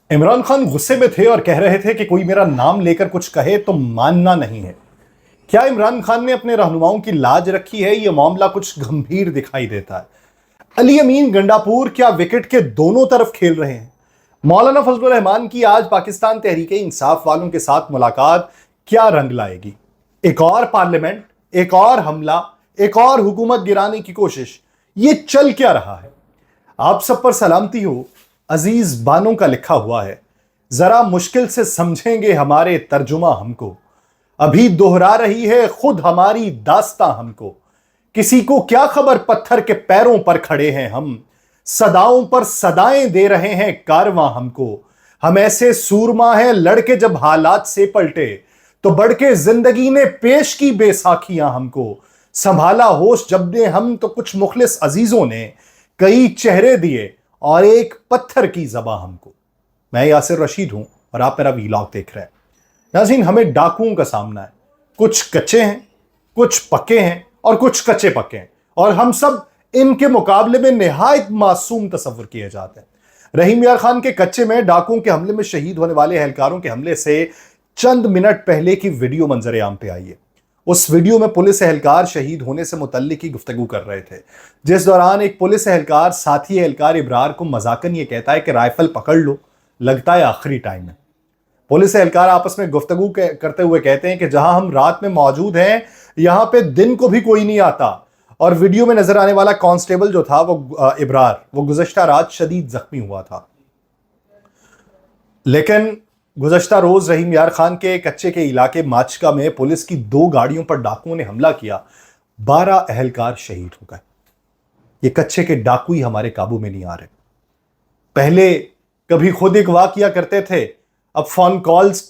इमरान खान गुस्से में थे और कह रहे थे कि कोई मेरा नाम लेकर कुछ कहे तो मानना नहीं है। क्या इमरान खान ने अपने रहनुमाओं की लाज रखी है? यह मामला कुछ गंभीर दिखाई देता है। अली अमीन गंडापुर क्या विकेट के दोनों तरफ खेल रहे हैं? मौलाना फजलुर रहमान की आज पाकिस्तान तहरीके इंसाफ वालों के साथ मुलाकात क्या रंग लाएगी? एक और पार्लियामेंट, एक और हमला, एक और हुकूमत गिराने की कोशिश, ये चल क्या रहा है? आप सब पर सलामती हो। अजीज बानों का लिखा हुआ है, जरा मुश्किल से समझेंगे हमारे तर्जुमा हमको, अभी दोहरा रही है खुद हमारी दास्तां हमको। किसी को क्या खबर पत्थर के पैरों पर खड़े हैं हम, सदाओं पर सदाएं दे रहे हैं कारवां हमको। हम ऐसे सूरमा हैं लड़के जब हालात से पलटे, तो बढ़ के जिंदगी ने पेश की बेसाखियां हमको। संभाला होश जब ने हम तो कुछ मुखलिस अजीजों ने कई चेहरे दिए और एक पत्थर की ज़बां हमको। मैं यासिर रशीद हूं और आप मेरा वीलॉग देख रहे हैं। नाज़रीन, हमें डाकुओं का सामना है। कुछ कच्चे हैं, कुछ पक्के हैं और कुछ कच्चे पक्के हैं, और हम सब इनके मुकाबले में निहायत मासूम तस्वर किए जाते हैं। रहीम यार खान के कच्चे में डाकुओं के हमले में शहीद होने वाले एहलकारों के हमले से चंद मिनट पहले की वीडियो मंजर आम पे आई है। उस वीडियो में पुलिस एहलकार शहीद होने से मुतल्लिक की गुफ्तगू कर रहे थे, जिस दौरान एक पुलिस एहलकार साथी एहलकार इब्रार को मजाकन ये कहता है कि राइफल पकड़ लो, लगता है आखिरी टाइम है। पुलिस एहलकार आपस में गुफ्तगू करते हुए कहते हैं कि जहां हम रात में मौजूद हैं, यहां पे दिन को भी कोई नहीं आता। और वीडियो में नजर आने वाला कांस्टेबल जो था वो इब्रार, वो गुज़श्ता रात शदीद जख्मी हुआ था। लेकिन गुज़श्ता रोज रहीम यार खान के कच्चे के इलाके माचका में पुलिस की 2 गाड़ियों पर डाकुओं ने हमला किया, 12 एहलकार शहीद हो गए। ये कच्चे के डाकू ही हमारे काबू में नहीं आ रहे। पहले कभी खुद अगवा किया करते थे, अब फोन कॉल्स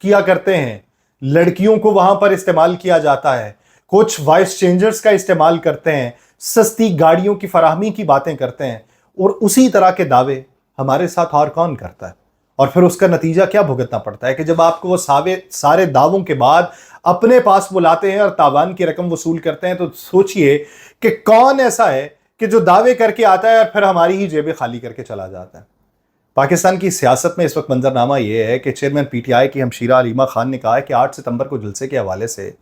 किया करते हैं, लड़कियों को वहां पर इस्तेमाल किया जाता है, कुछ वॉइस चेंजर्स का इस्तेमाल करते हैं, सस्ती गाड़ियों की फराहमी की बातें करते हैं, और उसी तरह के दावे हमारे साथ और कौन करता है? और फिर उसका नतीजा क्या भुगतना पड़ता है कि जब आपको वो सारे दावों के बाद अपने पास बुलाते हैं और तावान की रकम वसूल करते हैं, तो सोचिए कि कौन ऐसा है कि जो दावे करके आता है और फिर हमारी ही जेबें खाली करके चला जाता है। पाकिस्तान की सियासत में इस वक्त मंजरनामा यह है कि चेयरमैन पीटीआई की हमशीरा अलीमा खान ने कहा है कि 8 सितंबर को जलसे के हवाले से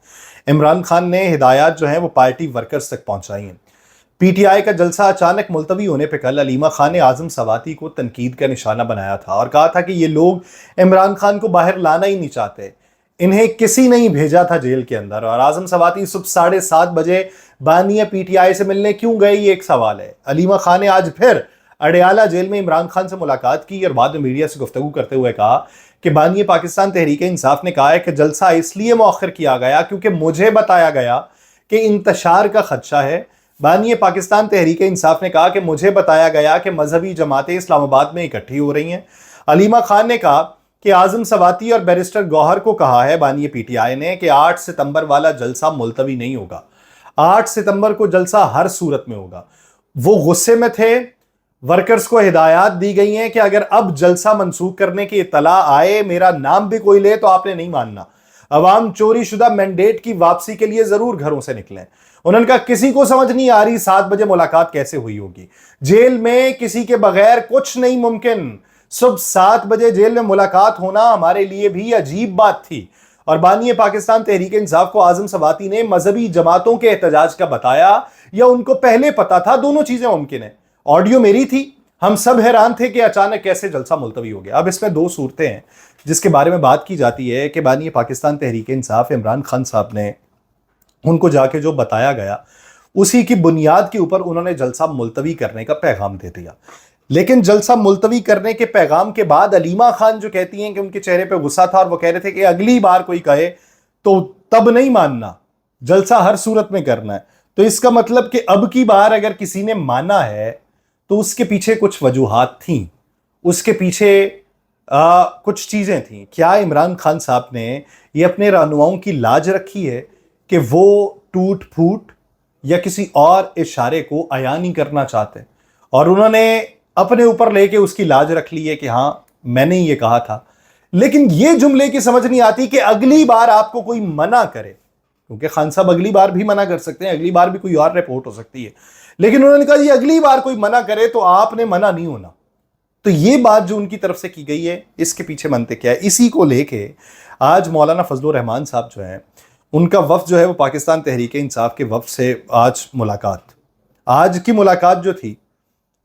इमरान खान ने हिदायत जो है वो पार्टी वर्कर्स तक पहुंचाई हैं। पीटीआई का जलसा अचानक मुलतवी होने पर कल अलीमा खान ने आजम सवाती को तनकीद का निशाना बनाया था और कहा था कि ये लोग इमरान खान को बाहर लाना ही नहीं चाहते, इन्हें किसी ने ही भेजा था जेल के अंदर। और आजम सवाती सुबह 7:30 बजे बानिया पीटीआई से मिलने क्यों गए, ये एक सवाल है। अलीमा खान ने आज फिर अडयाला जेल में इमरान खान से मुलाकात की और बाद में मीडिया से गुफ्तगू करते हुए कहा कि बानिया पाकिस्तान तहरीक इंसाफ ने कहा है कि जलसा इसलिए मौखर किया गया क्योंकि मुझे बताया गया कि इंतशार का खदशा है। बानिया पाकिस्तान तहरीक इंसाफ ने कहा कि मुझे बताया गया कि मजहबी जमातें इस्लामाबाद में इकट्ठी हो रही हैं। अलीमा खान ने कहा कि आजम सवाती और बैरिस्टर गौहर को कहा है बानिया पीटीआई ने कि 8 सितंबर वाला जलसा मुलतवी नहीं होगा, 8 सितंबर को जलसा हर सूरत में होगा। वो गुस्से में थे। वर्कर्स को हिदायत दी गई हैं कि अगर अब जलसा मंसूख करने की इत्तला आए, मेरा नाम भी कोई ले, तो आपने नहीं मानना। अवाम चोरी शुदा मैंडेट की वापसी के लिए जरूर घरों से निकलें। उन्होंने कहा किसी को समझ नहीं आ रही 7 बजे मुलाकात कैसे हुई होगी। जेल में किसी के बगैर कुछ नहीं मुमकिन। सुबह 7 बजे जेल में मुलाकात होना हमारे लिए भी अजीब बात थी। और बानिया पाकिस्तान तहरीक इंसाफ को आजम सवाती ने मजहबी जमातों के एहतजाज का बताया या उनको पहले पता था? दोनों चीजें मुमकिन है। ऑडियो मेरी थी, हम सब हैरान थे कि अचानक कैसे जलसा मुलतवी हो गया। अब इसमें 2 सूरतें हैं जिसके बारे में बात की जाती है कि बानिया पाकिस्तान तहरीक इंसाफ इमरान खान साहब ने उनको जाके जो बताया गया उसी की बुनियाद के ऊपर उन्होंने जलसा मुलतवी करने का पैगाम दे दिया। लेकिन जलसा मुलतवी करने के पैगाम के बाद अलीमा खान जो कहती हैं कि उनके चेहरे पे गुस्सा था और वो कह रहे थे कि अगली बार कोई कहे तो तब नहीं मानना, जलसा हर सूरत में करना है। तो इसका मतलब कि अब की बार अगर किसी ने माना है तो उसके पीछे कुछ वजूहात थीं, उसके पीछे कुछ चीजें थीं। क्या इमरान खान साहब ने ये अपने रहनुमाओं की लाज रखी है कि वो टूट फूट या किसी और इशारे को अया नहीं करना चाहते, और उन्होंने अपने ऊपर लेके उसकी लाज रख ली है कि हाँ मैंने ये कहा था। लेकिन ये जुमले की समझ नहीं आती कि अगली बार आपको कोई मना करे, क्योंकि खान साहब अगली बार भी मना कर सकते हैं, अगली बार भी कोई और रिपोर्ट हो सकती है। लेकिन उन्होंने कहा ये अगली बार कोई मना करे तो आपने मना नहीं होना। تو یہ بات جو ان کی طرف سے کی گئی ہے اس کے پیچھے منطق کیا ہے؟ اسی کو لے کے آج مولانا فضل الرحمان صاحب جو ہیں ان کا وفد جو ہے وہ پاکستان تحریک انصاف کے وفد سے آج کی ملاقات جو تھی،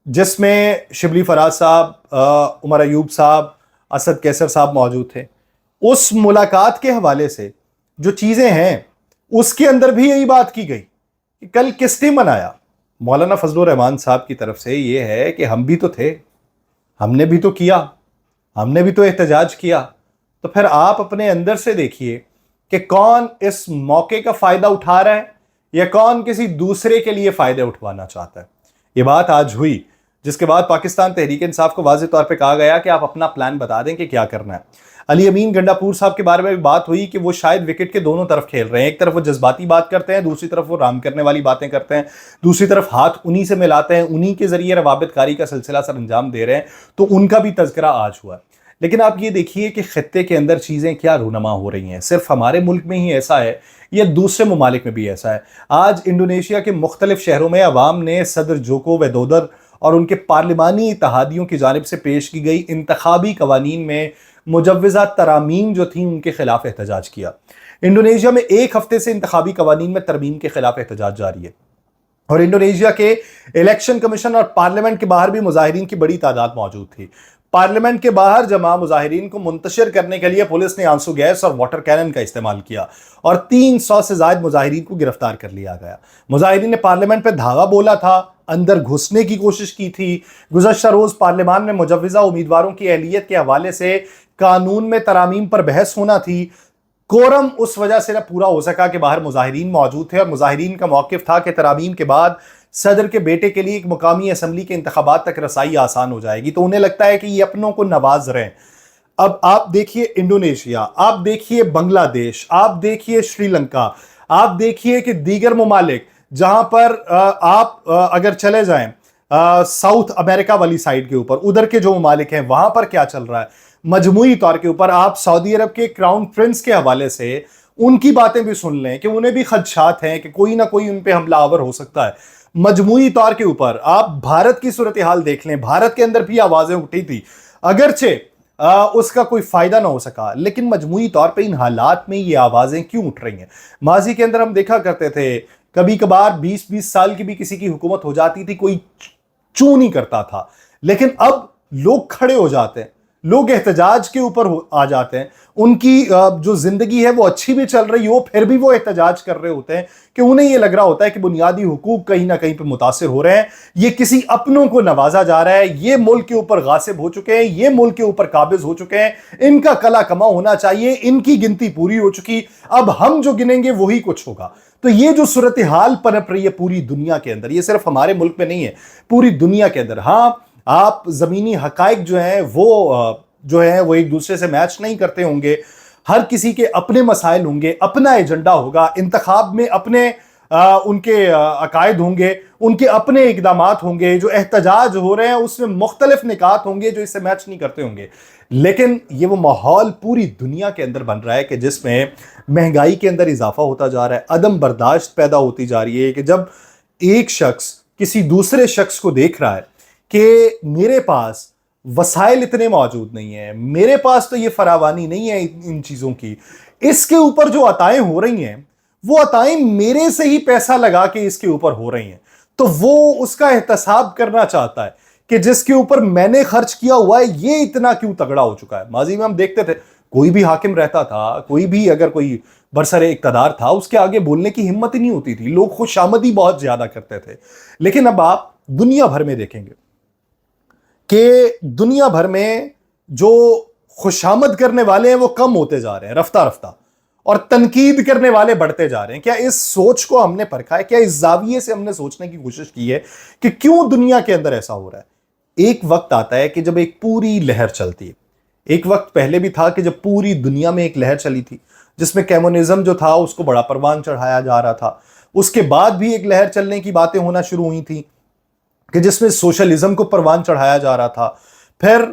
جس میں شبلی فراز صاحب، عمر ایوب صاحب، اسد کیسر صاحب موجود تھے، اس ملاقات کے حوالے سے جو چیزیں ہیں اس کے اندر بھی یہی بات کی گئی کہ کل کس نے منایا؟ مولانا فضل الرحمان صاحب کی طرف سے یہ ہے کہ ہم بھی تو تھے، ہم نے بھی تو کیا، ہم نے بھی تو احتجاج کیا. تو پھر آپ اپنے اندر سے دیکھیے کہ کون اس موقع کا فائدہ اٹھا رہا ہے یا کون کسی دوسرے کے لیے فائدہ اٹھوانا چاہتا ہے. یہ بات آج ہوئی، جس کے بعد پاکستان تحریک انصاف کو واضح طور پہ کہا گیا کہ آپ اپنا پلان بتا دیں کہ کیا کرنا ہے. علی امین گنڈا پور صاحب کے بارے میں بھی بات ہوئی کہ وہ شاید وکٹ کے دونوں طرف کھیل رہے ہیں. ایک طرف وہ جذباتی بات کرتے ہیں، دوسری طرف وہ رام کرنے والی باتیں کرتے ہیں، دوسری طرف ہاتھ انہی سے ملاتے ہیں، انہی کے ذریعے روابط کاری کا سلسلہ سر انجام دے رہے ہیں. تو ان کا بھی تذکرہ آج ہوا ہے. لیکن آپ یہ دیکھیے کہ خطے کے اندر چیزیں کیا رونما ہو رہی ہیں. صرف ہمارے ملک میں ہی ایسا ہے یا دوسرے ممالک میں بھی ایسا ہے؟ آج انڈونیشیا کے مختلف شہروں میں عوام نے صدر جوکو ویدودر اور ان کے پارلیمانی اتحادیوں کی جانب سے پیش کی گئی انتخابی قوانین میں مجوزہ ترامیم جو تھیں ان کے خلاف احتجاج کیا. انڈونیشیا میں ایک ہفتے سے انتخابی قوانین میں ترمیم کے خلاف احتجاج جاری ہے، اور انڈونیشیا کے الیکشن کمیشن اور پارلیمنٹ کے باہر بھی مظاہرین کی بڑی تعداد موجود تھی. پارلیمنٹ کے باہر جمع مظاہرین کو منتشر کرنے کے لیے پولیس نے آنسو گیس اور واٹر کینن کا استعمال کیا اور 300 سے زائد مظاہرین کو گرفتار کر لیا گیا. مظاہرین نے پارلیمنٹ پہ دھاوا بولا تھا، اندر گھسنے کی کوشش کی تھی. گزشتہ روز پارلیمان میں مجوزہ امیدواروں کی اہلیت کے حوالے سے قانون میں ترامیم پر بحث ہونا تھی. کورم اس وجہ سے نہ پورا ہو سکا کہ باہر مظاہرین موجود تھے، اور مظاہرین کا موقف تھا کہ ترامیم کے بعد صدر کے بیٹے کے لیے ایک مقامی اسمبلی کے انتخابات تک رسائی آسان ہو جائے گی. تو انہیں لگتا ہے کہ یہ اپنوں کو نواز رہے ہیں. اب آپ دیکھیے انڈونیشیا، آپ دیکھیے بنگلہ دیش، آپ دیکھیے شری لنکا، آپ دیکھیے کہ دیگر ممالک جہاں پر آپ اگر چلے جائیں ساؤتھ امریکہ والی سائڈ کے اوپر، ادھر کے جو ممالک ہیں وہاں پر کیا چل رہا ہے. مجموعی طور کے اوپر آپ سعودی عرب کے کراؤن پرنس کے حوالے سے ان کی باتیں بھی سن لیں کہ انہیں بھی خدشات ہیں کہ کوئی نہ کوئی ان پہ حملہ آور ہو سکتا ہے. مجموعی طور کے اوپر آپ بھارت کی صورتحال دیکھ لیں، بھارت کے اندر بھی آوازیں اٹھی تھی، اگرچہ اس کا کوئی فائدہ نہ ہو سکا، لیکن مجموعی طور پہ ان حالات میں یہ آوازیں کیوں اٹھ رہی ہیں؟ ماضی کے اندر ہم دیکھا کرتے تھے کبھی کبھار 20-20 سال کی بھی کسی کی حکومت ہو جاتی تھی، کوئی چوں نہیں کرتا تھا. لیکن اب لوگ کھڑے ہو جاتے ہیں، لوگ احتجاج کے اوپر آ جاتے ہیں. ان کی جو زندگی ہے وہ اچھی بھی چل رہی ہو، پھر بھی وہ احتجاج کر رہے ہوتے ہیں کہ انہیں یہ لگ رہا ہوتا ہے کہ بنیادی حقوق کہیں نہ کہیں پہ متاثر ہو رہے ہیں، یہ کسی اپنوں کو نوازا جا رہا ہے، یہ ملک کے اوپر غاصب ہو چکے ہیں، یہ ملک کے اوپر قابض ہو چکے ہیں، ان کا کلا کما ہونا چاہیے، ان کی گنتی پوری ہو چکی، اب ہم جو گنیں گے وہی کچھ ہوگا. تو یہ جو صورتحال پنپ رہی ہے پوری دنیا کے اندر، یہ صرف ہمارے ملک میں نہیں ہے، پوری دنیا کے اندر. ہاں آپ زمینی حقائق جو ہیں وہ ایک دوسرے سے میچ نہیں کرتے ہوں گے، ہر کسی کے اپنے مسائل ہوں گے، اپنا ایجنڈا ہوگا، انتخاب میں اپنے ان کے عقائد ہوں گے، ان کے اپنے اقدامات ہوں گے، جو احتجاج ہو رہے ہیں اس میں مختلف نکات ہوں گے جو اس سے میچ نہیں کرتے ہوں گے. لیکن یہ وہ ماحول پوری دنیا کے اندر بن رہا ہے کہ جس میں مہنگائی کے اندر اضافہ ہوتا جا رہا ہے، عدم برداشت پیدا ہوتی جا رہی ہے کہ جب ایک شخص کسی دوسرے شخص کو دیکھ رہا ہے کہ میرے پاس وسائل اتنے موجود نہیں ہیں، میرے پاس تو یہ فراوانی نہیں ہے ان چیزوں کی، اس کے اوپر جو عطائیں ہو رہی ہیں وہ عطائیں میرے سے ہی پیسہ لگا کے اس کے اوپر ہو رہی ہیں، تو وہ اس کا احتساب کرنا چاہتا ہے کہ جس کے اوپر میں نے خرچ کیا ہوا ہے یہ اتنا کیوں تگڑا ہو چکا ہے. ماضی میں ہم دیکھتے تھے کوئی بھی حاکم رہتا تھا، کوئی بھی اگر کوئی برسر اقتدار تھا، اس کے آگے بولنے کی ہمت ہی نہیں ہوتی تھی، لوگ خوش آمدی بہت زیادہ کرتے تھے. لیکن اب آپ دنیا بھر میں دیکھیں گے کہ دنیا بھر میں جو خوشامد کرنے والے ہیں وہ کم ہوتے جا رہے ہیں رفتہ رفتہ، اور تنقید کرنے والے بڑھتے جا رہے ہیں. کیا اس سوچ کو ہم نے پرکھا ہے؟ کیا اس زاویے سے ہم نے سوچنے کی کوشش کی ہے کہ کیوں دنیا کے اندر ایسا ہو رہا ہے؟ ایک وقت آتا ہے کہ جب ایک پوری لہر چلتی ہے. ایک وقت پہلے بھی تھا کہ جب پوری دنیا میں ایک لہر چلی تھی جس میں کمیونزم جو تھا اس کو بڑا پروان چڑھایا جا رہا تھا. اس کے بعد بھی ایک لہر چلنے کی باتیں ہونا شروع ہوئی تھیں کہ جس میں سوشلزم کو پروان چڑھایا جا رہا تھا، پھر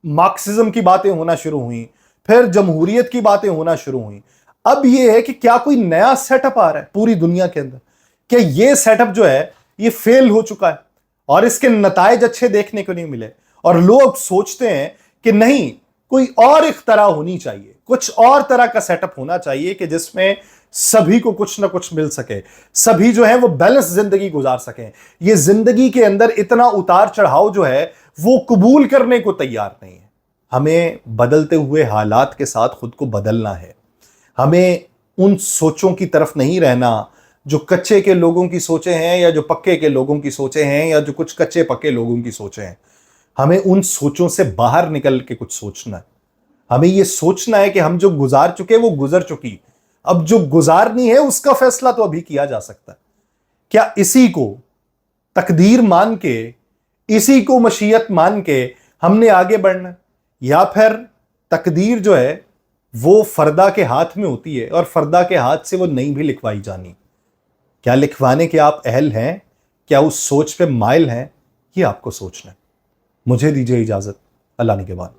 مارکسزم کی باتیں ہونا شروع ہوئیں، پھر جمہوریت کی باتیں ہونا شروع ہوئیں. اب یہ ہے کہ کیا کوئی نیا سیٹ اپ آ رہا ہے پوری دنیا کے اندر؟ کیا یہ سیٹ اپ جو ہے یہ فیل ہو چکا ہے और इसके नतायज अच्छे देखने को नहीं मिले, और लोग सोचते हैं कि नहीं, कोई और इख्तरा होनी चाहिए, कुछ और तरह का सेटअप होना चाहिए कि जिसमें सभी को कुछ ना कुछ मिल सके, सभी जो है वो बैलेंस जिंदगी गुजार सकें। ये जिंदगी के अंदर इतना उतार चढ़ाव जो है वो कबूल करने को तैयार नहीं है। हमें बदलते हुए हालात के साथ खुद को बदलना है। हमें उन सोचों की तरफ नहीं रहना जो कच्चे के लोगों की सोचें हैं, या जो पक्के के लोगों की सोचें हैं, या जो कुछ कच्चे पक्के लोगों की सोचें हैं। हमें उन सोचों से बाहर निकल के कुछ सोचना है। हमें यह सोचना है कि हम जो गुजार चुके वो गुजर चुकी, अब जो गुजारनी है उसका फैसला तो अभी किया जा सकता है। क्या इसी को तकदीर मान के, इसी को मशीयत मान के हमने आगे बढ़ना, या फिर तकदीर जो है वो फर्दा के हाथ में होती है और फर्दा के हाथ से वो नहीं भी लिखवाई जानी? क्या लिखवाने के आप अहल हैं? क्या उस सोच पे माइल हैं? ये आपको सोचना है। मुझे दीजिए इजाजत। अल्लाह निगहबान।